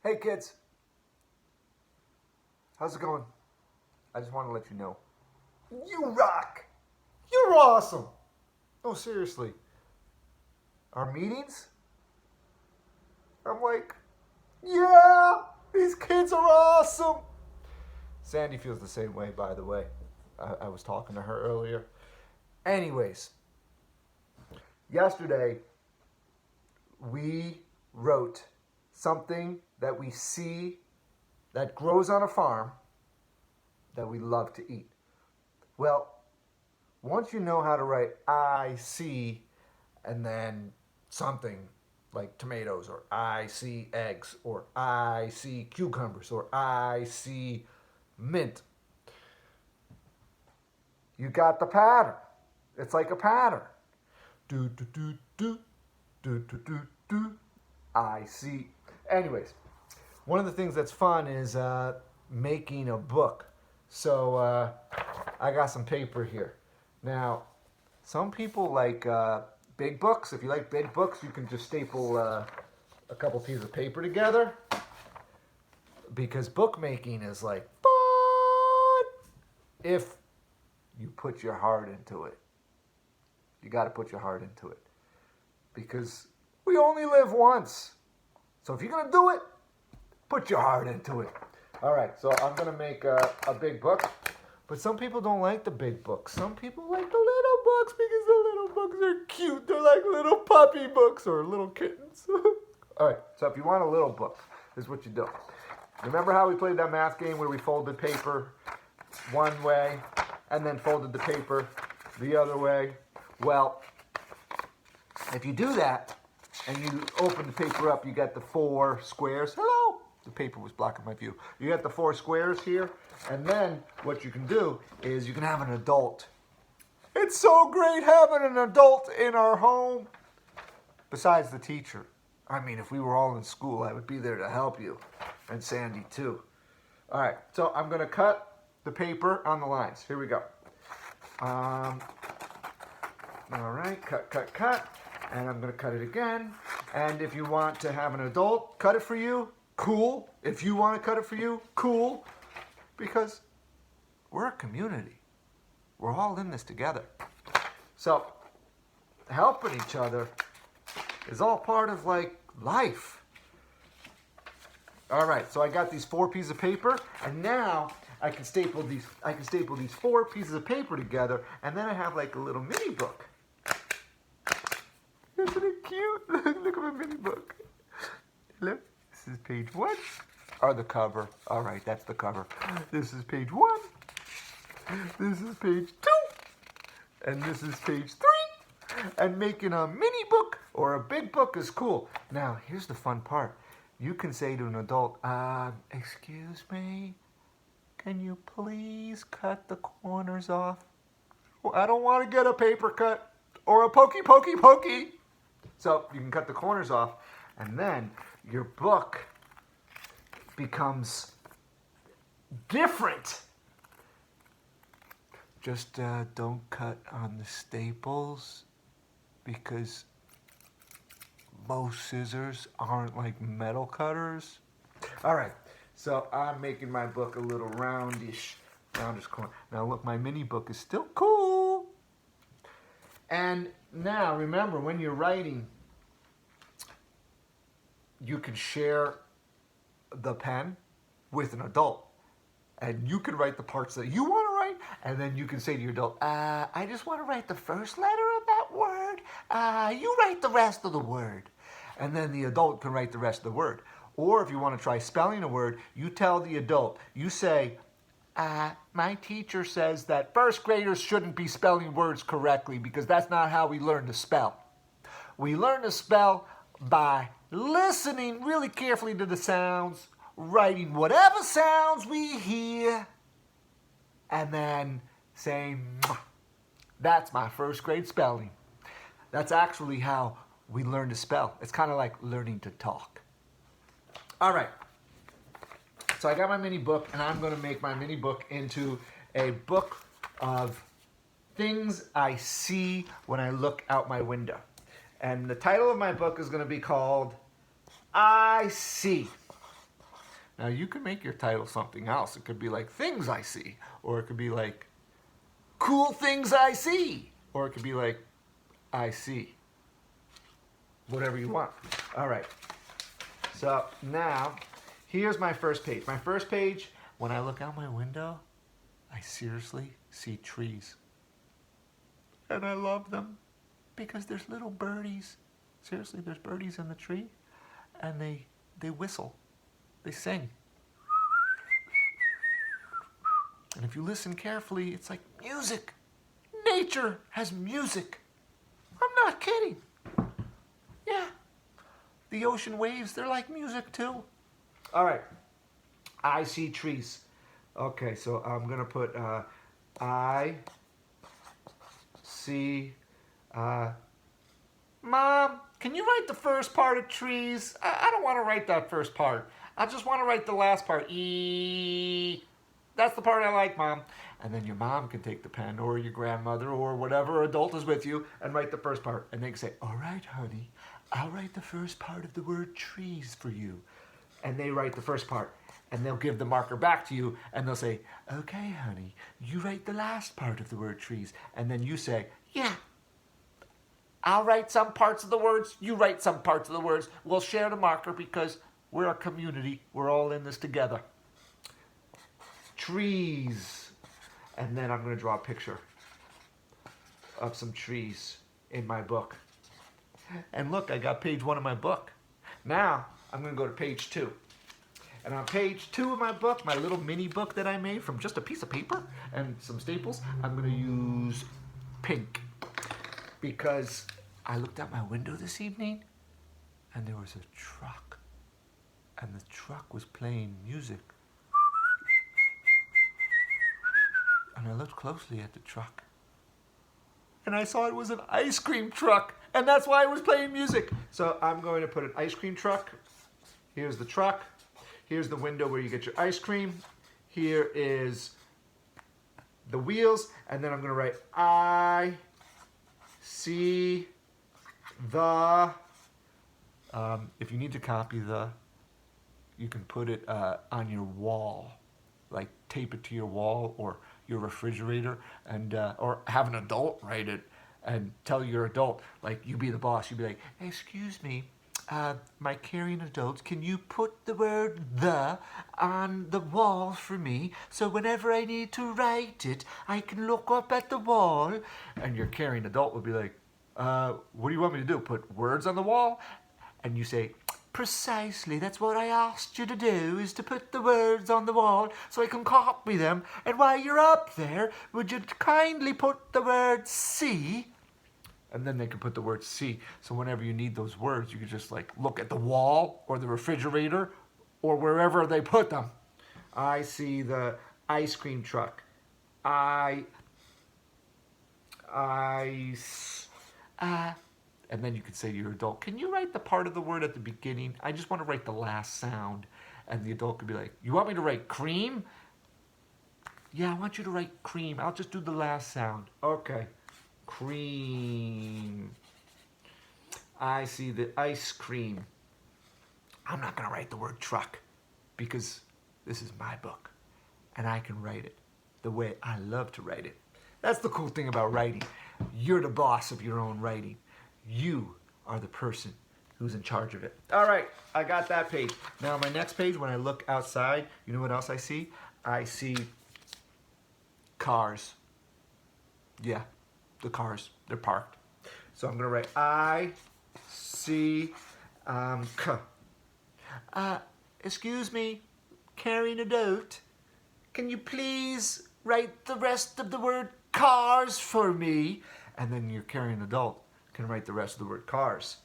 Hey kids, how's it going? I just want to let you know. You rock! You're awesome! No, seriously. Our meetings? I'm like, yeah, these kids are awesome! Sandy feels the same way, by the way. I was talking to her earlier. Anyways, yesterday we wrote something that we see that grows on a farm that we love to eat. Well, once you know how to write I see and then something like tomatoes or I see eggs or I see cucumbers or I see mint, you got the pattern. It's like a pattern. Do, do, do, do, do, do, do, do. I see. Anyways, one of the things that's fun is making a book. So I got some paper here. Now, some people like big books. If you like big books, you can just staple a couple pieces of paper together because bookmaking is like fun if you put your heart into it. You got to put your heart into it because we only live once. So if you're going to do it, put your heart into it. All right, so I'm going to make a big book. But some people don't like the big books. Some people like the little books because the little books are cute. They're like little puppy books or little kittens. All right, so if you want a little book, this is what you do. Remember how we played that math game where we folded paper one way and then folded the paper the other way? Well, if you do that and you open the paper up, you got the 4 squares. Hello! The paper was blocking my view. You got the 4 squares here, and then what you can do is you can have an adult. It's so great having an adult in our home. Besides the teacher. I mean, if we were all in school, I would be there to help you. And Sandy, too. All right, so I'm going to cut the paper on the lines. Here we go. All right, cut. And I'm going to cut it again. And if you want to have an adult cut it for you, cool. If you want to cut it for you, cool. Because we're a community. We're all in this together. So helping each other is all part of like life. All right, so I got these 4 pieces of paper, and now I can staple these 4 pieces of paper together, and then I have like a little mini book. Isn't it cute? Look at my mini book. Look, this is page 1. Or the cover. All right, that's the cover. This is page 1. This is page 2. And this is page 3. And making a mini book or a big book is cool. Now, here's the fun part. You can say to an adult, excuse me, can you please cut the corners off? Well, I don't want to get a paper cut or a pokey. So you can cut the corners off, and then your book becomes different. Just don't cut on the staples because most scissors aren't like metal cutters. All right, so I'm making my book a little roundish corner. Now look, my mini book is still cool. And now remember, when you're writing, you can share the pen with an adult. And you can write the parts that you want to write, and then you can say to your adult, I just want to write the first letter of that word. You write the rest of the word. And then the adult can write the rest of the word. Or if you want to try spelling a word, you tell the adult, you say, my teacher says that first graders shouldn't be spelling words correctly because that's not how we learn to spell. We learn to spell by listening really carefully to the sounds, writing whatever sounds we hear, and then saying, that's my first grade spelling. That's actually how we learn to spell. It's kind of like learning to talk. All right. So I got my mini book, and I'm going to make my mini book into a book of things I see when I look out my window. And the title of my book is going to be called I See. Now you can make your title something else. It could be like things I see, or it could be like cool things I see, or it could be like I see. Whatever you want. All right. So now, here's my first page. My first page, when I look out my window, I seriously see trees. And I love them because there's little birdies. Seriously, there's birdies in the tree, and they whistle. They sing. And if you listen carefully, it's like music. Nature has music. I'm not kidding. Yeah. The ocean waves, they're like music too. All right. I see trees. Okay, so I'm going to put I see. Mom, can you write the first part of trees? I don't want to write that first part. I just want to write the last part. E. That's the part I like, Mom. And then your mom can take the pen, or your grandmother, or whatever adult is with you, and write the first part. And they can say, all right, honey, I'll write the first part of the word trees for you. And they write the first part. And they'll give the marker back to you, and they'll say, okay, honey, you write the last part of the word trees. And then you say, yeah, I'll write some parts of the words, you write some parts of the words. We'll share the marker because we're a community. We're all in this together. Trees. And then I'm going to draw a picture of some trees in my book. And look, I got page 1 of my book. Now, I'm going to go to page 2. And on page 2 of my book, my little mini book that I made from just a piece of paper and some staples, I'm going to use pink. Because I looked out my window this evening, and there was a truck. And the truck was playing music. And I looked closely at the truck. And I saw it was an ice cream truck. And that's why it was playing music. So I'm going to put an ice cream truck. Here's the truck. Here's the window where you get your ice cream. Here is the wheels. And then I'm going to write I see the. If you need to copy the, you can put it on your wall. Like tape it to your wall or your refrigerator, and or have an adult write it and tell your adult, like, you be the boss. You'd be like, excuse me, my caring adult, can you put the word the on the wall for me, so whenever I need to write it, I can look up at the wall? And your caring adult would be like, what do you want me to do? Put words on the wall? And you say, precisely, that's what I asked you to do, is to put the words on the wall so I can copy them. And while you're up there, would you kindly put the word see? And then they can put the word see. So whenever you need those words, you can just like look at the wall or the refrigerator or wherever they put them. I see the ice cream truck. And then you could say to your adult, can you write the part of the word at the beginning? I just want to write the last sound. And the adult could be like, you want me to write cream? Yeah, I want you to write cream. I'll just do the last sound. Okay. Cream. I see the ice cream. I'm not going to write the word truck because this is my book. And I can write it the way I love to write it. That's the cool thing about writing. You're the boss of your own writing. You are the person who's in charge of it. All right, I got that page. Now, my next page, when I look outside, you know what else I see? I see cars. Yeah, the cars. They're parked. So I'm going to write I see excuse me, carrying a note. Can you please write the rest of the word cars for me? And then your carrying adult can write the rest of the word cars.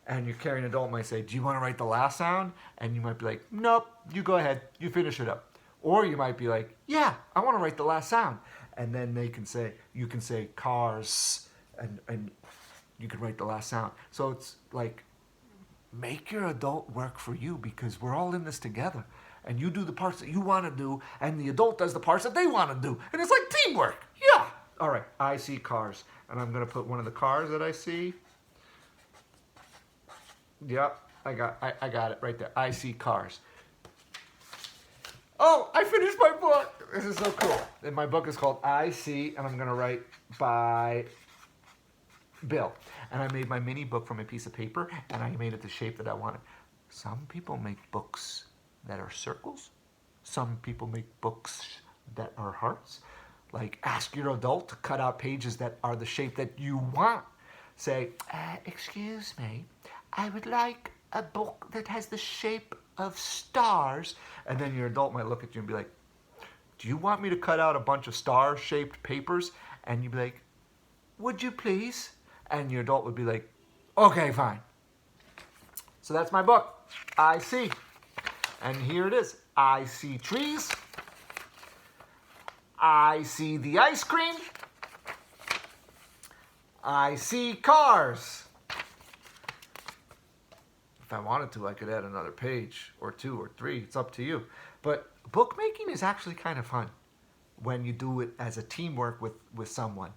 And your carrying adult might say, do you want to write the last sound? And you might be like, nope, you go ahead, you finish it up. Or you might be like, yeah, I want to write the last sound. And then they can say, you can say cars, and you can write the last sound. So it's like, make your adult work for you, because we're all in this together. And you do the parts that you want to do, and the adult does the parts that they want to do. And it's like teamwork. Yeah. All right, I see cars. And I'm going to put one of the cars that I see. Yep, I got it right there. I see cars. Oh, I finished my book. This is so cool. And my book is called I See, and I'm going to write by Bill. And I made my mini book from a piece of paper, and I made it the shape that I wanted. Some people make books that are circles. Some people make books that are hearts. Like, ask your adult to cut out pages that are the shape that you want. Say, excuse me, I would like a book that has the shape of stars. And then your adult might look at you and be like, do you want me to cut out a bunch of star-shaped papers? And you'd be like, would you please? And your adult would be like, okay, fine. So that's my book, I See. And here it is. I see trees. I see the ice cream. I see cars. If I wanted to, I could add another page or 2 or 3. It's up to you. But bookmaking is actually kind of fun when you do it as a teamwork with someone,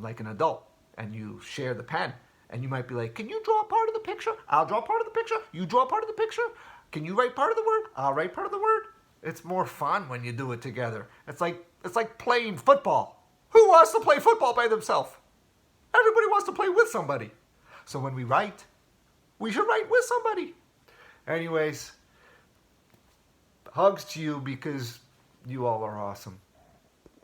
like an adult, and you share the pen. And you might be like, can you draw part of the picture? I'll draw part of the picture. You draw part of the picture. Can you write part of the word? I'll write part of the word. It's more fun when you do it together. It's like playing football. Who wants to play football by themselves? Everybody wants to play with somebody. So when we write, we should write with somebody. Anyways, hugs to you because you all are awesome.